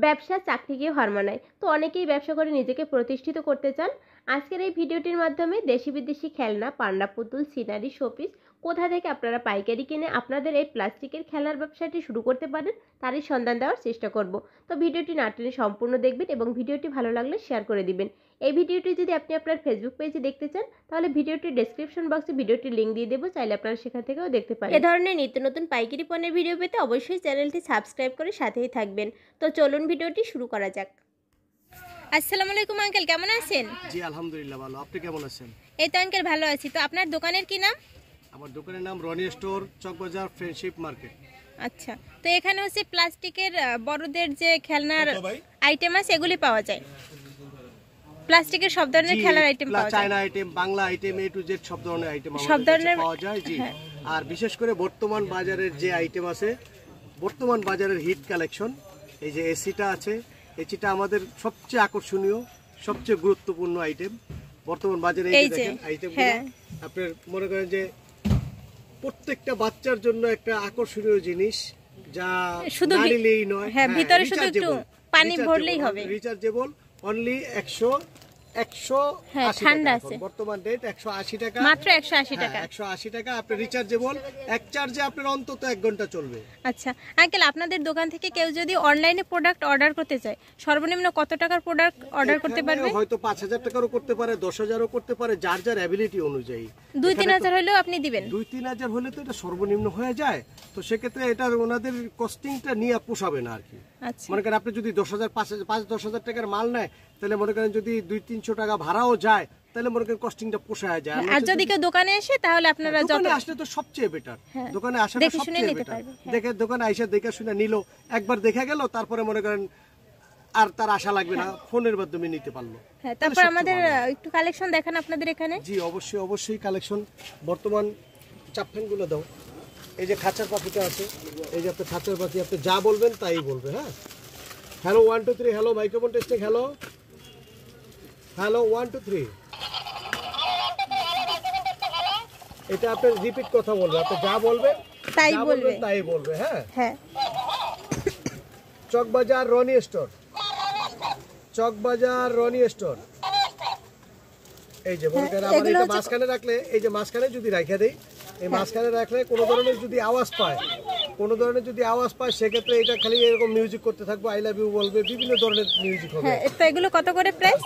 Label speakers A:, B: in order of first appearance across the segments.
A: ব্যবসা চাকরিকে হার মানায়। তো অনেকেই ব্যবসা করে নিজেকে প্রতিষ্ঠিত করতে চান। আজকের এই ভিডিওটির মাধ্যমে দেশি বিদেশি খেলনা, পান্ডা পুতুল, সিনারি, শোপিস কোথা থেকে আপনারা পাইকারি কিনে আপনাদের এই প্লাস্টিকের খেলনার ব্যবসাটি শুরু করতে পারেন তারই সন্ধান দেওয়ার চেষ্টা করব। তো ভিডিওটি না টেনে সম্পূর্ণ দেখবেন এবং ভিডিওটি ভালো লাগলে শেয়ার করে দিবেন। এই ভিডিওটি যদি আপনি আপনার ফেসবুক পেজে দেখতে চান তাহলে ভিডিওটির ডেসক্রিপশন বক্সে ভিডিওটির লিঙ্ক দিয়ে দেবো, চাইলে আপনারা সেখান থেকেও দেখতে পারেন। এ ধরনের নিত্য নতুন পাইকারি পণ্যের ভিডিও পেতে অবশ্যই চ্যানেলটি সাবস্ক্রাইব করে সাথেই থাকবেন। তো চলুন ভিডিওটি শুরু করা যাক। আসসালামু আলাইকুম আঙ্কেল, কেমন আছেন?
B: জি আলহামদুলিল্লাহ ভালো। আপনি কেমন আছেন?
A: এই তো আঙ্কেল ভালো আছি। তো আপনার দোকানের কি নাম?
B: আমার দোকানের নাম Roni store, Chawkbazar, friendship market.
A: আচ্ছা, তো এখানে হচ্ছে প্লাস্টিকের বড়দের যে খেলনার আইটেম আছে এগুলি পাওয়া যায়। প্লাস্টিকের সব ধরনের খেলার আইটেম পাওয়া যায়,
B: China item, Bangla item, A to Z সব ধরনের আইটেম
A: সব ধরনের
B: পাওয়া যায়। জি, আর বিশেষ করে বর্তমান বাজারের যে আইটেম আছে, বর্তমান বাজারের হিট কালেকশন, এই যে এসিটা আছে, এসিটা আমাদের সবচেয়ে আকর্ষণীয়, সবচেয়ে গুরুত্বপূর্ণ আইটেম বর্তমান বাজারে। এই যে দেখেন আইটেমগুলো, আপনার মনে করেন যে প্রত্যেকটা বাচ্চার জন্য একটা আকর্ষণীয় জিনিস, যা শুধু নাড়িলেই নয়,
A: ভিতরে শুধু একটু পানি ভরলেই হবে।
B: রিচার্জেবল, অনলি 180
A: ঠান্ডা আছে
B: বর্তমান রেট 180 টাকা,
A: মাত্র 180 টাকা।
B: 180 টাকা আপনার রিচার্জেবল, এক চার্জে আপনার অন্তত 1 ঘন্টা চলবে।
A: আচ্ছা আঙ্কেল, আপনাদের দোকান থেকে কেউ যদি অনলাইনে প্রোডাক্ট অর্ডার করতে চায় সর্বনিম্ন কত টাকার প্রোডাক্ট অর্ডার করতে পারবে?
B: হয়তো 5000 টাকারও করতে পারে, 10000ও করতে পারে, যার যার অ্যাবিলিটি অনুযায়ী।
A: 2-3000 হলেও আপনি দিবেন?
B: 2-3000 হলে তো এটা সর্বনিম্ন হয়ে যায়। তো সেক্ষেত্রে এটা ওনাদের কস্টিংটা নিয়ে পোষাবে না আর কি। মনে করেন আপনি যদি 10,000-10,000 টাকার মাল নেয়, তাহলে মনে করেন যদি 200-300 টাকা ভাড়াও যায়, তাহলে মনে করেন কস্টিংটা পোষায় যায়।
A: আর যদি কেউ দোকানে আসে তাহলে আপনারা যত
B: আসলে তো সবচেয়ে বেটার, দোকানে আসাটা সবচেয়ে বেটার। দেখে দোকানে আইসা দেখে শুনে নিল, একবার দেখা গেল, তারপরে মনে করেন আর তার আশা লাগবে না, ফোনের মাধ্যমে নিতে পারলো।
A: তারপর আমাদের একটু কালেকশন দেখান আপনাদের এখানে।
B: জি অবশ্যই কালেকশন। বর্তমান চাপফ্যানগুলো দাও। এই যে খাঁচার পাখিটা আছে, এই যে আপনার খাঁচার পাখি, আপনি যা বলবেন তাই বলবে। হ্যাঁ, hello 1 2 3, hello microphone testing, hello 1 2 3। এটা আপনি রিপিট কথা বলবে, আপনি যা বলবেন তাই বলবে। হ্যাঁ, চকবাজার রনি স্টোর, চকবাজার রনি স্টোর। এই যে মনে করেন আমার এটা মাঝখানে রাখলে, এই যে মাঝখানে যদি রাখা দেই, এই মাঝখানে রাখলে কোনো ধরনের যদি আওয়াজ পায়, সেক্ষেত্রে এটা খালি এরকম মিউজিক করতে থাকবে, আই লাভ ইউ বলবে, বিভিন্ন ধরনের মিউজিক হবে।
A: তো এগুলো কত করে প্রাইস?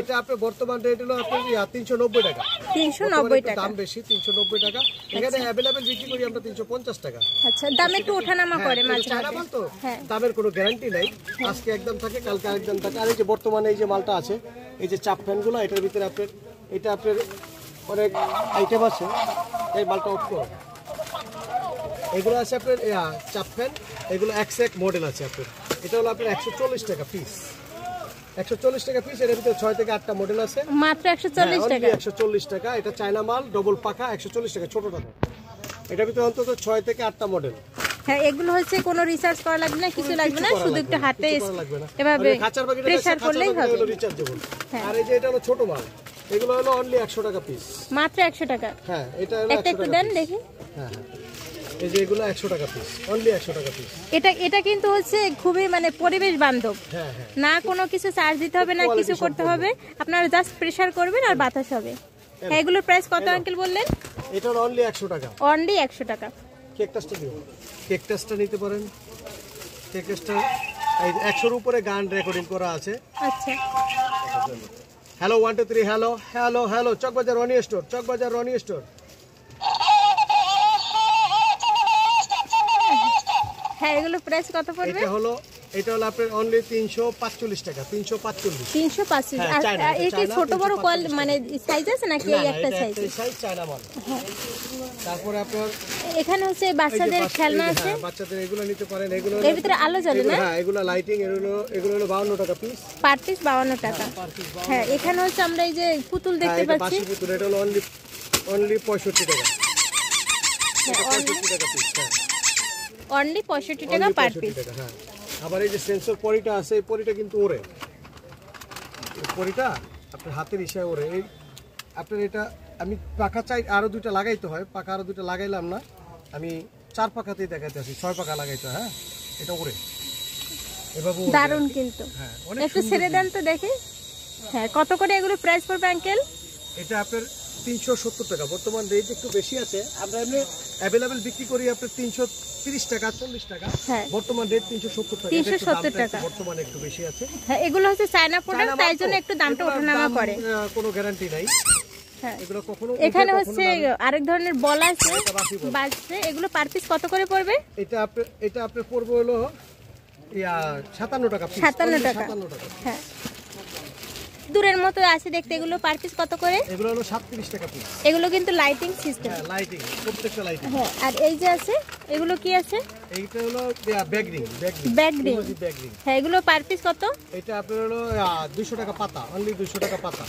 B: এটা আপনার বর্তমান রেট হলো আপনার 390 টাকা।
A: 390 টাকা,
B: দাম বেশি, 390 টাকা। এখানে অ্যাভেলেবল বিক্রি করি আমরা 350 টাকা।
A: আচ্ছা, দাম একটু ওঠানামা করে মাঝে
B: মাঝে, তো দামের কোনো গ্যারান্টি নাই, আজকে একদম থাকে, কালকে আরেকদম থাকে। আর এই যে বর্তমানে এই যে মালটা আছে, এই যে চাপ ফ্যানগুলো, এটার ভিতরে আপনার এটা আপনার অনেক আইটেম আছে। এই মালটা অফ করো, এগুলো আছে আপনার চাপ ফ্যান, এগুলো এক মডেল আছে আপনার। এটা হলো আপনার 140 টাকা পিস, 140 টাকা পিস। এর ভিতরে 6 থেকে 8টা মডেল আছে,
A: মাত্র 140 টাকা।
B: 140 টাকা। এটা চায়না মাল, ডবল পাখা, 140 টাকা, ছোটটা। এটার ভিতরে অন্তত 6 থেকে 8টা মডেল।
A: হ্যাঁ, এগুলো হচ্ছে কোনো রিসার্চ করা লাগবে না, কিছু লাগবে না, শুধু একটু হাতে এভাবে প্রেসার করলেই হবে।
B: রিচার্জেবল। আর এই যে এটা হলো ছোট মাল, এগুলো হলো অনলি 100 টাকা পিস,
A: মাত্র 100 টাকা।
B: হ্যাঁ, এটা হলো
A: একটা একটু দেন দেখি।
B: হ্যাঁ, এই যে এগুলো 100 টাকা পিস, অনলি 100 টাকা পিস।
A: এটা কিন্তু হচ্ছে খুবই মানে পরিবেশ বান্ধব। না কোনো কিছু চার্জ দিতে হবে না, কিছু করতে হবে, আপনারা জাস্ট প্রেসার করবেন আর বাতাস হবে। হ্যাঁ, এগুলোর প্রাইস কত আঙ্কেল বললেন?
B: এটা অনলি 100 টাকা,
A: অনলি 100 টাকা।
B: কেকটাসটা দিও, কেকটাসটা নিতে পারেন। কেকটাসটা 100 এর উপরে গান রেকর্ডিং করা আছে।
A: আচ্ছা,
B: hello 1 2 3, hello Chawkbazar Roni store, Chawkbazar Roni store.
A: হ্যাঁ, এগুলো প্রাইস কত পড়বে?
B: এটা হলো আপনার অনলি 345 টাকা, 345।
A: আর এই কি ছোট বড় মানে সাইজ আছে নাকি? এই একটা সাইজ
B: চায়না মাল। তারপরে আপনার
A: এখানে হচ্ছে বাচ্চাদের খেলনা আছে,
B: বাচ্চাদের এগুলো নিতে পারেন। এগুলো
A: এর ভিতরে আলো জ্বলে না?
B: হ্যাঁ, এগুলো লাইটিং, এগুলো হলো 52 টাকা পিস,
A: পার পিস 52 টাকা। হ্যাঁ, এখানে হচ্ছে আমরা এই যে পুতুল দেখতে পাচ্ছি,
B: পুতুল, এটা হলো অনলি 65 টাকা। এটা 65 টাকা পিস। হ্যাঁ,
A: অনলি 65 টাকা পার পিস।
B: হ্যাঁ, আবার এই যে সেন্সর পরিটা আছে, এই পরিটা কিন্তু ওরে, এই পরিটা আপনার হাতের ইশারায় ওরে। এই আপনার এটা আমি পাখা চাই আরো 2টা লাগাইতে হয়, পাখা আরো 2টা লাগাইলাম না, আমি 4 পাখাতেই দেখাইতে আছি, 6 পাখা লাগাইতে হয়। হ্যাঁ, এটা ওরে, এভাবে
A: দারুন কিন্তু।
B: হ্যাঁ অনেক
A: একটু ছেড়ে দেন তো দেখি। হ্যাঁ, কত করে এগুলো প্রাইস পড়বে আঙ্কেল?
B: এটা আপনার 370 টাকা, বর্তমান রেট একটু বেশি আছে। আমরা এমনি অ্যাভেলেবেল বিক্রি করি আপনার 330 টাকা 40 টাকা,
A: হ্যাঁ
B: বর্তমান রেট 370 টাকা।
A: 370 টাকা
B: বর্তমানে একটু বেশি আছে।
A: হ্যাঁ, এগুলো হচ্ছে চায়না প্রোডাক্ট, তাই জন্য একটু দামটা ওঠানামা করে।
B: কোনো গ্যারান্টি নাই।
A: হ্যাঁ,
B: এগুলো কখনো
A: এখানে হচ্ছে আরেক ধরনের বল আছে বাজছে, এগুলো পার পিস কত করে পড়বে?
B: এটা আপনার পড়বে হলো 57 টাকা পিস।
A: 57 টাকা। হ্যাঁ, দূরের মতো আছে দেখতে, এগুলো পার পিস কত করে?
B: এগুলো হলো 37 টাকা পিস।
A: এগুলো কিন্তু লাইটিং সিস্টেম।
B: হ্যাঁ, লাইটিং, প্রত্যেকটা লাইটিং।
A: হ্যাঁ, আর এই যে আছে এগুলো কি আছে?
B: এইটা হলো ব্যাগরিং।
A: ব্যাগরিং। হ্যাঁ, এগুলো পার পিস কত?
B: এটা আপনার হলো 200 টাকা পাতা, অনলি 200 টাকা পাতা।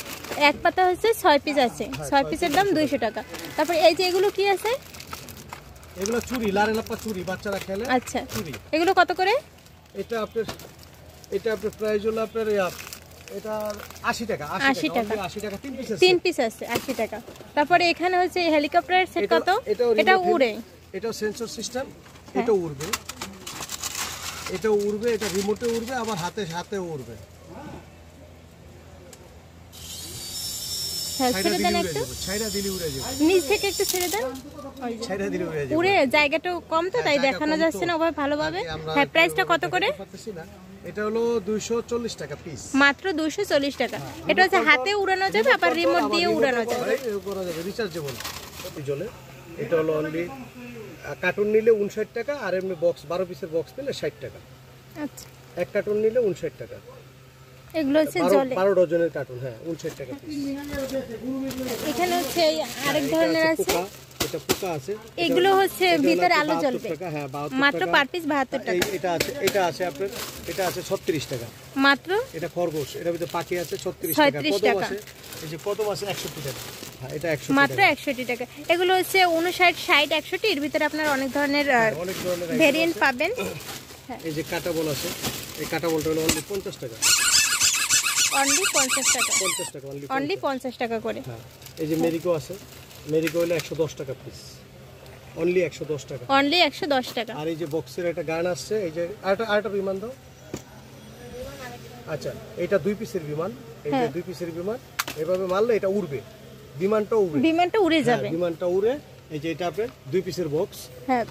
A: এক পাতা হচ্ছে 6 পিস আছে, 6 পিসের দাম 200 টাকা। তারপর এই যে এগুলো কি আছে?
B: এগুলো চুড়ি, লারে লাপ্পা চুড়ি, বাচ্চারা খেলে।
A: আচ্ছা,
B: চুড়ি।
A: এগুলো কত করে?
B: এটা আপনার প্রাইস হলো আপনার এটা 80 টাকা।
A: 80 টাকা।
B: 80 টাকা 3 পিস আছে।
A: 3 পিস আছে 80 টাকা। তারপরে এখানে হচ্ছে হেলিকপ্টার সেট কত? এটা উড়ে।
B: এটাও সেন্সর সিস্টেম, এটা উড়বে। এটা উড়বে, এটা রিমোটে উড়বে, আবার হাতে উড়বে।
A: হ্যাঁ, ছেড়ে দেন একটু।
B: ছাইরা দিলে উড়ে যাবে।
A: নিচ থেকে একটু ছেড়ে দেন।
B: ছাইরা দিলে উড়ে যাবে।
A: উড়ে জায়গাটা কম তো, তাই দেখানো যাচ্ছে না ওভাবে ভালোভাবে। হ্যাঁ, প্রাইসটা কত করে?
B: এটা হলো 240 টাকা পিস।
A: মাত্র 240 টাকা। এটা হচ্ছে হাতে উড়ানো যাবে, আবার রিমোট দিয়ে উড়ানো যাবে।
B: করা যাবে, রিচার্জেবল জলে। এটা হলো অনলি কার্টুন নিলে 59 টাকা, আর এমনি বক্স 12 পিসের বক্স নিলে 60 টাকা।
A: আচ্ছা,
B: এক কার্টুন নিলে 59 টাকা।
A: এগুলো হচ্ছে জলে
B: 12 ডজনের কার্টুন। হ্যাঁ, 59 টাকা পিস।
A: এখানে হচ্ছে আরেক ধরনের আছে,
B: এটা পোকা আছে।
A: এগুলো হচ্ছে ভিতরে আলো জ্বলবে।
B: হ্যাঁ,
A: মাত্র পার পিস 72 টাকা।
B: এটা আছে আপনার, এটা আছে 36 টাকা
A: মাত্র।
B: এটা খরগোশ, এটার ভিতরে পাখি আছে 36 টাকা।
A: 36
B: কদম
A: টাকা।
B: আছে, এই যে কদম আছে 61 টাকা। হ্যাঁ, এটা 61
A: মাত্র 61 টাকা। এগুলো হচ্ছে 59, 60, 61, এর ভিতরে আপনার অনেক ধরনের
B: অনেক ধরনের
A: ভেরিয়েন্ট পাবেন।
B: এই যে কাটা বল আছে, এই কাটা বলটা হলো অনলি 50 টাকা।
A: অনলি 50 টাকা।
B: 50 টাকা
A: অনলি 50 টাকা করে।
B: হ্যাঁ, এই যে মেরিকো আছে, মেরিকো হলো 110 টাকা পিস। অনলি 110 টাকা।
A: অনলি 110 টাকা।
B: আর এই যে বক্সের একটা গান আসছে, এই যে আরেকটা বিমান দাও। আচ্ছা, এটা 2 পিসের বিমান, এই যে 2 পিসের বিমান, এভাবে মারলে এটা উড়বে, বিমানটা উড়ে
A: যাবে।
B: বিমানটা উড়ে। এই যে এটা আপনার 2 পিসের বক্স।
A: হ্যাঁ,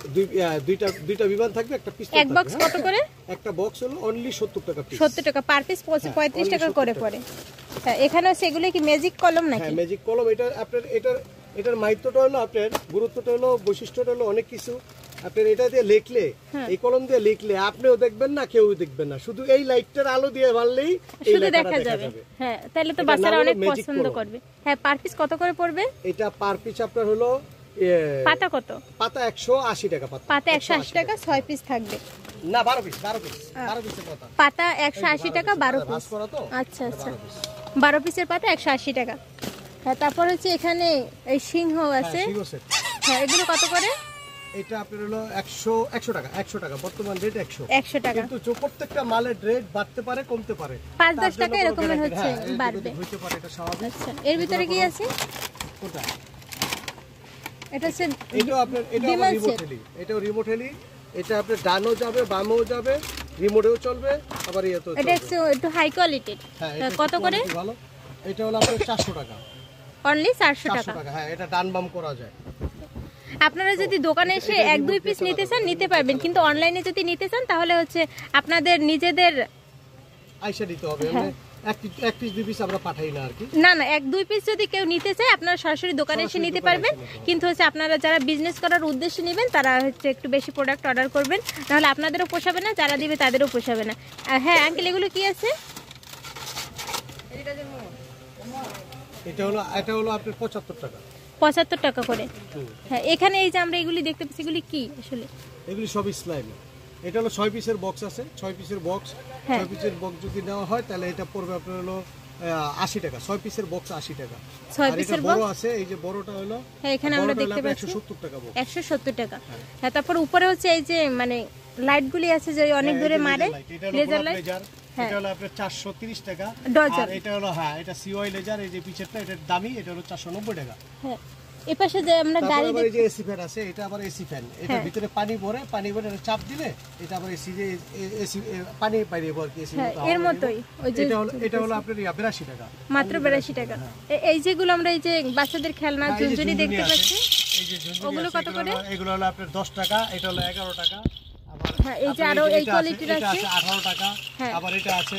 B: দুইটা বিমান থাকবে, একটা পিস্তল
A: এক বক্স কত করে?
B: একটা বক্স হলো অনলি 70 টাকা পিস।
A: 70 টাকা পার পিস, 35 টাকা করে পড়ে। হ্যাঁ, এখানে সেগুলো কি ম্যাজিক কলম নাকি?
B: হ্যাঁ, ম্যাজিক কলম। এটা আপনার এটার মাইত্যটা হলো আপনার, গুরুত্বটা হলো, বৈশিষ্ট্যটা হলো অনেক কিছু। আপনার এটা দিয়ে লিখলে, এই কলম দিয়ে লিখলে আপনিও দেখবেন না, কেউ দেখবেন না, শুধু এই লাইটটার আলো দিয়ে মারলেই
A: শুধু দেখা যাবে। হ্যাঁ, তাহলে তো বাচ্চারা অনেক পছন্দ করবে। হ্যাঁ, পার পিস কত করে পড়বে?
B: এটা পার পিস আপনার হলো
A: পাতা কত?
B: পাতা 180 টাকা।
A: পাতা 180 টাকা, 6 পিস থাকবে।
B: না, 12 পিসের পাতা।
A: পাতা 180 টাকা, 12 পিস। আচ্ছা আচ্ছা, 12 পিসের পাতা 180 টাকা। হ্যাঁ, তারপর হচ্ছে এখানে এই সিংহ আছে। হ্যাঁ, এগুলো কত করে?
B: এটা আপনার হলো 100 টাকা। 100 টাকা, বর্তমান রেট
A: 100 টাকা।
B: কিন্তু প্রত্যেকটা মালের রেট বাড়তে পারে, কমতে পারে,
A: 5-10 টাকা এরকমের হচ্ছে বাড়বে।
B: হইতে পারে, এটা স্বাভাবিক।
A: আচ্ছা, এর ভিতরে কি আছে?
B: কোনটা?
A: এটা হচ্ছে
B: এটাও আপনার, এটাও রিমোট হেলি। এটা আপনার ডানও যাবে, বামও যাবে, রিমোটেও চলবে, আবার ইয়েতেও চলবে।
A: এটা একটু হাই কোয়ালিটির। কত করে?
B: ভালো। এটা হলো আপনার 400 টাকা।
A: অনলি 400 টাকা।
B: হ্যাঁ, এটা ডান বাম করা যায়।
A: আপনারা যদি দোকানে এসে 1-2 পিস নিতে চান নিতে পারবেন, কিন্তু অনলাইনে যদি নিতে চান তাহলে হচ্ছে আপনাদের নিজেদের
B: আইসা দিতে হবে। এক পিস 2 পিস আমরা পাঠাই না আর কি।
A: না, 1-2 পিস যদি কেউ নিতে চায় আপনারা সরাসরি দোকানে এসে নিতে পারবেন, কিন্তু হচ্ছে আপনারা যারা বিজনেস করার উদ্দেশ্যে নেবেন তারা হচ্ছে একটু বেশি প্রোডাক্ট অর্ডার করবেন, নাহলে আপনাদেরও পোষাবে না, যারা দিবে তাদেরও পোষাবে না। হ্যাঁ আঙ্কেল, এগুলো কি আছে?
B: এটা হলো আপনার 75 টাকা।
A: 75 টাকা করে। হ্যাঁ, এখানে এই যে আমরা এগুলি দেখতে পাচ্ছি, এগুলি কি আসলে?
B: এগুলি সব স্লাইম। এটা হলো 6 পিসের বক্স আছে, 6 পিসের বক্স। 6 পিসের বক্স যদি নেওয়া হয় তাহলে এটা পড়বে আপনার হলো 80 টাকা। 6 পিসের বক্স 80 টাকা।
A: 6 পিসের
B: বড় আছে, এই যে বড়টা হলো,
A: হ্যাঁ এখানে আমরা দেখতে পাচ্ছি
B: 170 টাকা বক্স।
A: 170 টাকা। হ্যাঁ, তারপর উপরে হচ্ছে এই যে মানে লাইটগুলি আছে যে অনেক দূরে মারে, লেজার লাইট।
B: এটা হলো আপনার 430 টাকা। আর এটা হলো, হ্যাঁ, এটা সিওয়াই লেজার, এই যে পিছেরটা, এটার দামি, এটা হলো 490 টাকা।
A: হ্যাঁ, এপাশে যে আমরা
B: তারপর
A: গাড়ি
B: আবার এই যে এসি ফ্যান আছে, এটা আবার এসি ফ্যান, এটা ভিতরে পানি ভরে এটা চাপ দিলে এটা আবার এসি যে এসি পানি বাইরে আর কি এসি
A: এর মতোই ওই যে
B: এটা হলো আপনার 82 টাকা,
A: মাত্র 82 টাকা। এই যেগুলো আমরা এই যে বাচ্চাদের খেলনা ঝুনঝুনি দেখতে পাচ্ছি,
B: এই যে ঝুনঝুনি
A: ওগুলো কত করে?
B: এগুলো হলো আপনার 10 টাকা, এটা হলো 11 টাকা। আবার
A: হ্যাঁ এই যে আরো এই কোয়ালিটির
B: এটা
A: আছে
B: আছে 18 টাকা, আবার এটা আছে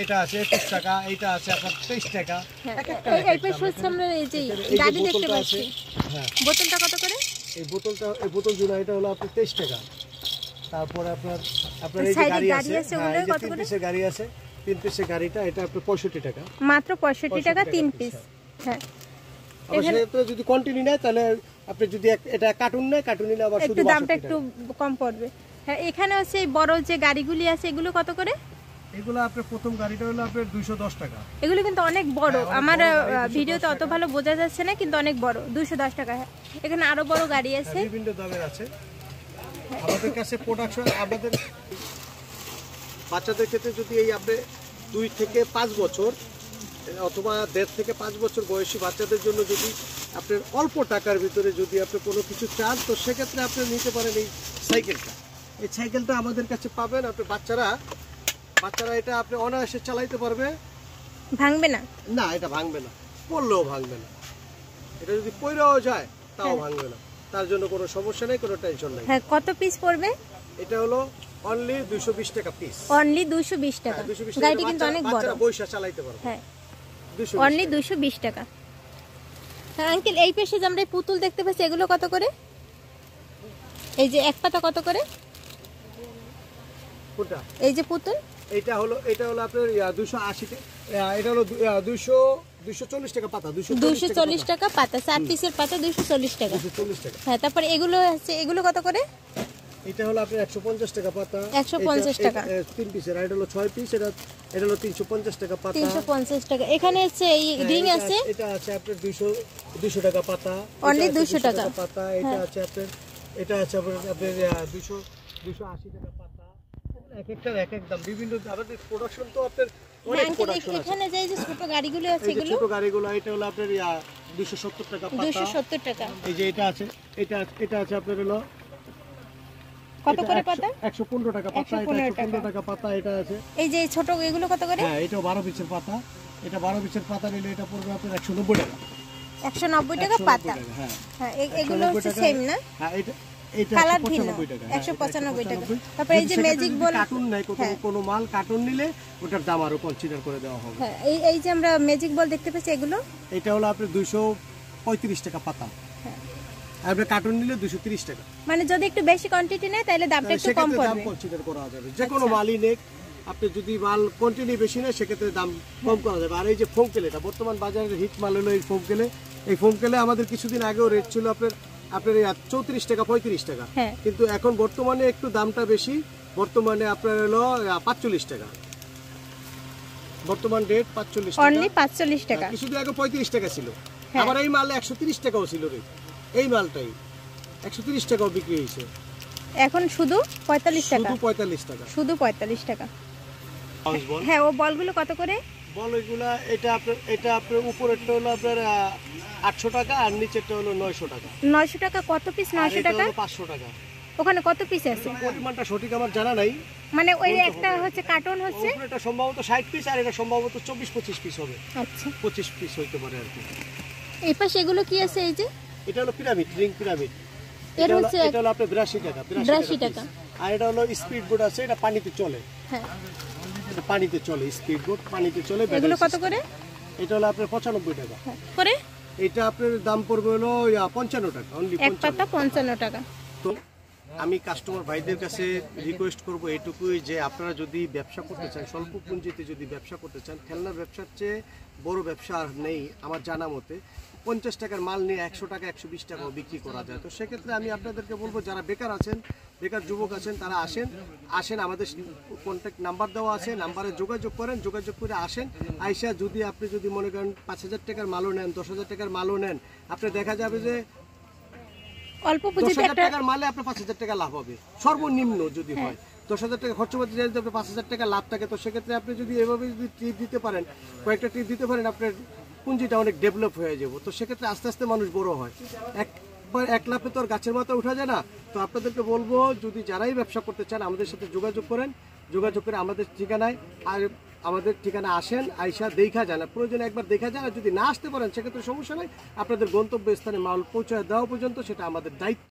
B: এটা আছে 21 টাকা, এটা আছে আপনার 23 টাকা।
A: এই পাশে হচ্ছে আমরা এই যে গাড়ি দেখতে পাচ্ছি,
B: হ্যাঁ
A: বোতলটা কত করে?
B: এই বোতল জোড়া এটা হলো আপনার 23 টাকা। তারপরে আপনার এই যে গাড়ি আছে,
A: ওগুলো কত করে?
B: 3 পিসের গাড়ি আছে, 3 পিসের গাড়িটা এটা আপনার 65 টাকা,
A: মাত্র 65 টাকা 3 পিস। হ্যাঁ
B: এখানে তো যদি কন্টিনিউ নেয় তাহলে আপনি যদি এটা কার্টুন নেয়, কার্টুন নিলে আবার শুধু
A: দামটা একটু কম পড়বে। হ্যাঁ এখানে হচ্ছে এই বড় যে গাড়িগুলি আছে এগুলো কত করে?
B: এগুলো আপনার প্রথম গাড়িটা হলো আপনার 210 টাকা।
A: এগুলো কিন্তু অনেক বড়, আমার ভিডিওতে অত ভালো বোঝা যাচ্ছে না, কিন্তু অনেক বড়, 210 টাকা। এখানে আরো বড় গাড়ি আছে,
B: বিভিন্ন দামের আছে। আমাদের কাছে প্রোডাকশন আমাদের বাচ্চাদের ক্ষেত্রে যদি এই আপনি 2 থেকে 5 বছর অথবা 1.5 থেকে 5 বছর বয়সী বাচ্চাদের জন্য যদি আপনি অল্প টাকার ভিতরে যদি আপনি কোনো কিছু চান, তো সেক্ষেত্রে আপনি নিতে পারেন এই সাইকেলটা। এই সাইকেলটা আমাদের কাছে পাবেন, আপনি বাচ্চারা এটা আপনি অনায়াসে চালাইতে পারবে,
A: ভাঙবে না।
B: না এটা ভাঙবে না, পড়লেও ভাঙবে না, এটা যদি পড়েও যায় তাও ভাঙবে না, তার জন্য কোনো সমস্যা নেই, কোনো টেনশন নেই।
A: হ্যাঁ কত পিস পড়বে?
B: এটা হলো অনলি 220 টাকা পিস,
A: অনলি 220 টাকা। গাড়িটি কিন্তু অনেক বড়,
B: বাচ্চারা বইসা চালাইতে পারবে।
A: হ্যাঁ অনলি 220 টাকা। হ্যাঁ আঙ্কেল এই পাশে যে আমরা পুতুল দেখতে পাচ্ছি এগুলো কত করে? এই যে এক পাতা কত করে?
B: কোনটা?
A: এই যে পুতুল,
B: এটা হলো আপনার 280 টাকা, এটা হলো 240 টাকা পাতা,
A: 240 টাকা পাতা, 7 পিসের পাতা 240 টাকা।
B: 240 টাকা।
A: হ্যাঁ তারপর এগুলো আছে, এগুলো কত করে?
B: এটা হলো আপনার 150 টাকা পাতা,
A: 150 টাকা
B: 3 পিসের, এটা হলো 6 পিস, এটা হলো 350 টাকা পাতা,
A: 350 টাকা। এখানে আছে এই রিং আছে,
B: এটা আছে আপনার 200 টাকা পাতা,
A: অনলি 200 টাকা
B: পাতা। এটা আছে আপনার 280 টাকা পাতা। এক একটা এক এক দাম, বিভিন্ন আমাদের প্রোডাকশন তো আপনার অনেক প্রোডাকশন আছে।
A: এখানে যে ছোট গাড়িগুলো আছে, এগুলো
B: ছোট গাড়িগুলো এটা হলো আপনার 270 টাকা পাতা,
A: 270 টাকা।
B: এই যে এটা আছে, এটা আছে আপনার হলো
A: কত করে পাতা?
B: 115 টাকা পাতা, এটা 115 টাকা পাতা। এটা আছে
A: এই যে ছোট এগুলো কত করে?
B: হ্যাঁ এটা 12 পিসের পাতা, এটা 12 পিসের পাতা নিলে এটা পড়বে আপনার 190 টাকা।
A: 190 টাকা পাতা।
B: হ্যাঁ
A: হ্যাঁ এগুলো হচ্ছে সেম না?
B: হ্যাঁ এটা
A: কালার ভিন্ন,
B: 195 টাকা।
A: 195 টাকা। তারপর এই যে ম্যাজিক বল,
B: কার্টুন নাই, কোনো মাল কার্টুন নিলে ওটার দাম আরো কনসিডার করে দেওয়া হবে।
A: হ্যাঁ এই যে আমরা ম্যাজিক বল দেখতে পাচ্ছি এগুলো,
B: এটা হলো আপনার 235 টাকা পাতা, আর আপনি কার্টুন নিলে 230 টাকা।
A: মানে যদি একটু বেশি কোয়ান্টিটি নেয় তাহলে দামটা একটু কম পড়বে,
B: দাম কনসিডার করা যাবে। যে কোনো মালই নেক, আপনি যদি মাল কোয়ান্টিটি বেশি নেয় সেক্ষেত্রে দাম কম করা যাবে। আর এই যে ফোম কেলেটা বর্তমান বাজারে হিট মাল হলো এই ফোম কেলে। এই ফোম কেলে আমাদের কিছুদিন আগেও রেট ছিল আপনার 34 টাকা 35 টাকা, কিন্তু এখন বর্তমানে একটু দামটা বেশি, বর্তমানে আপনার হলো 45 টাকা, বর্তমান রেট 45 টাকা,
A: অনলি 45 টাকা।
B: কিছুদিন আগে 35 টাকা ছিল, আবার এই মাল 130 টাকাও ছিল রেট, এই মালটাই 130 টাকাও বিক্রি হয়েছে,
A: এখন শুধু 45 টাকা,
B: শুধু 45 টাকা,
A: শুধু 45 টাকা। হ্যাঁ ও বলগুলো কত করে?
B: বল এগুলা এটা আপনার উপরেরটা হলো আপনার 800 টাকা, আর নিচেরটা হলো 900 টাকা।
A: 900 টাকা কত পিস? 900 টাকা
B: 500 টাকা।
A: ওখানে কত পিস আছে?
B: পরিমাণটা সঠিক আমার জানা নাই,
A: মানে ওই একটা হচ্ছে কার্টন হচ্ছে,
B: এটা সম্ভবত 60 পিস, আর এটা সম্ভবত 24-25 পিস হবে।
A: আচ্ছা
B: 25 পিস হইতে পারে আর কি।
A: এই পাশে এগুলো কি আছে? এই যে
B: এটা হলো পিরামিড, রিং পিরামিড,
A: এর হচ্ছে
B: এটা হলো আপনার 82 টাকা,
A: 82 টাকা।
B: আর এটা হলো স্পিড বোট আছে, এটা পানিতে চলে,
A: হ্যাঁ
B: এটা পানিতে চলে, স্পিড বোট পানিতে চলে।
A: এগুলো কত করে?
B: এটা হলো আপনার 95 টাকা
A: করে।
B: এটা আপনার দাম পড়বে হলো 55 টাকা, অনলি
A: এক পাতা 55 টাকা।
B: তো আমি কাস্টমার ভাইদের কাছে রিকোয়েস্ট করব এটুকুই, যে আপনারা যদি ব্যবসা করতে চান, স্বল্প পুঁজিতে যদি ব্যবসা করতে চান, খেলনার ব্যবসার চেয়ে বড় ব্যবসা আর নেই আমার জানা মতে। 50 টাকার মাল নিয়ে 100 টাকা 120 টাকাও বিক্রি করা যায়। তো সেক্ষেত্রে আমি আপনাদেরকে বলবো, যারা বেকার আছেন, বেকার যুবক আছেন, তারা আসেন, আমাদের কন্ট্যাক্ট নাম্বার দেওয়া আছে, নাম্বারে যোগাযোগ করেন, যোগাযোগ করে আসেন। আইসা যদি আপনি যদি মনে করেন 5000 টাকার মালও নেন, 10,000 টাকার মালও নেন, আপনি দেখা যাবে যে
A: অল্প পুঁজিতে
B: 10,000 টাকার মালে আপনার 5,000 টাকা লাভ হবে সর্বনিম্ন যদি হয়। 10,000 টাকা খরচপাতি যদি আপনার 5,000 টাকা লাভ থাকে, তো সেক্ষেত্রে আপনি যদি এভাবে যদি টিপ দিতে পারেন, কয়েকটা টিপ দিতে পারেন, আপনার পুঁজিটা অনেক ডেভেলপ হয়ে যাব। তো সেক্ষেত্রে আস্তে আস্তে মানুষ বড় হয়, একবার এক লাফে তো আর গাছের মাথায় উঠা যায় না। তো আপনাদেরকে বলবো, যদি যারাই ব্যবসা করতে চান আমাদের সাথে যোগাযোগ করেন, যোগাযোগ করে আমাদের ঠিকানায় আর আমাদের ঠিকানা আসেন, আইসা দেখা যান, প্রয়োজনে একবার দেখা যান। আর যদি না আসতে পারেন সেক্ষেত্রে সমস্যা নাই, আপনাদের গন্তব্যস্থানে মাল পৌঁছায় দেওয়া পর্যন্ত সেটা আমাদের দায়িত্ব।